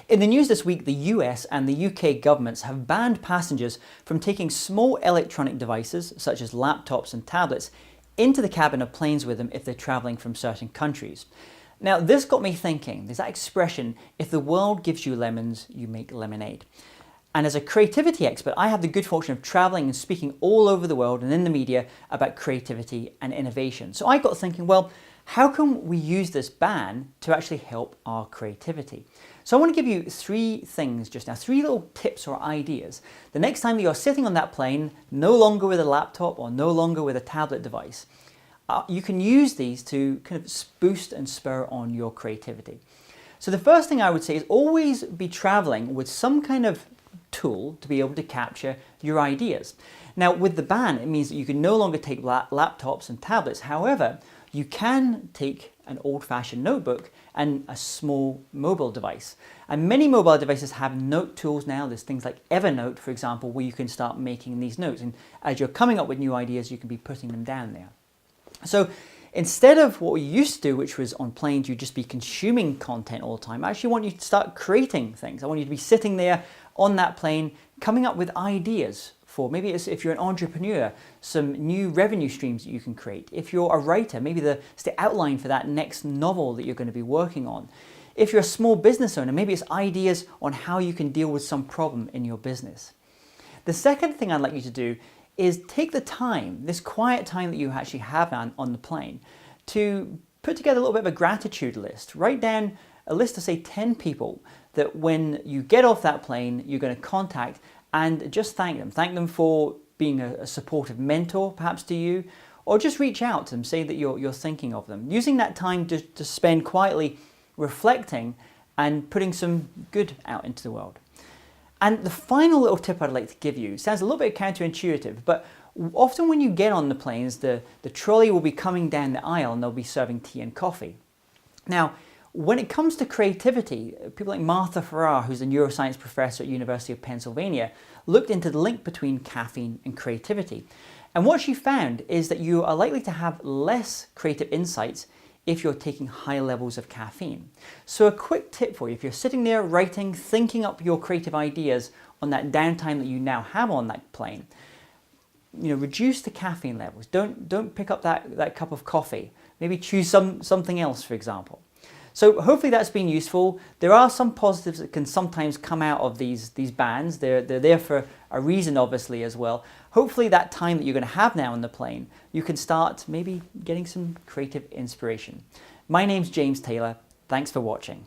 In the news this week, the US and the UK governments have banned passengers from taking small electronic devices, such as laptops and tablets, into the cabin of planes with them if they're traveling from certain countries. Now, this got me thinking. There's that expression, if the world gives you lemons, you make lemonade. And as a creativity expert, I have the good fortune of traveling and speaking all over the world and in the media about creativity and innovation. So I got thinking, well, how can we use this ban to actually help our creativity? So I want to give you three things just now, three little tips or ideas. The next time that you're sitting on that plane, no longer with a laptop or no longer with a tablet device, you can use these to kind of boost and spur on your creativity. So the first thing I would say is always be traveling with some kind of tool to be able to capture your ideas. Now with the ban, it means that you can no longer take laptops and tablets. However, you can take an old-fashioned notebook and a small mobile device. And many mobile devices have note tools now. There's things like Evernote, for example, where you can start making these notes. And as you're coming up with new ideas, you can be putting them down there. So instead of what we used to do, which was on planes, you'd just be consuming content all the time, I actually want you to start creating things. I want you to be sitting there on that plane, coming up with ideas for, maybe it's, if you're an entrepreneur, some new revenue streams that you can create. If you're a writer, maybe it's the outline for that next novel that you're going to be working on. If you're a small business owner, maybe it's ideas on how you can deal with some problem in your business. The second thing I'd like you to do is take the time, this quiet time that you actually have on the plane, to put together a little bit of a gratitude list. Write down a list of, say, 10 people that when you get off that plane, you're going to contact and just thank them. Thank them for being a supportive mentor, perhaps, to you, or just reach out to them, say that you're thinking of them. Using that time to spend quietly reflecting and putting some good out into the world. And the final little tip I'd like to give you sounds a little bit counterintuitive, but often when you get on the planes, the trolley will be coming down the aisle and they'll be serving tea and coffee. Now, when it comes to creativity, people like Martha Farrar, who's a neuroscience professor at University of Pennsylvania, looked into the link between caffeine and creativity. And what she found is that you are likely to have less creative insights if you're taking high levels of caffeine. So a quick tip for you, if you're sitting there writing, thinking up your creative ideas on that downtime that you now have on that plane, reduce the caffeine levels. Don't pick up that cup of coffee. Maybe choose something else, for example. So hopefully that's been useful. There are some positives that can sometimes come out of these bans. They're there for a reason, obviously, as well. Hopefully that time that you're going to have now on the plane, you can start maybe getting some creative inspiration. My name's James Taylor. Thanks for watching.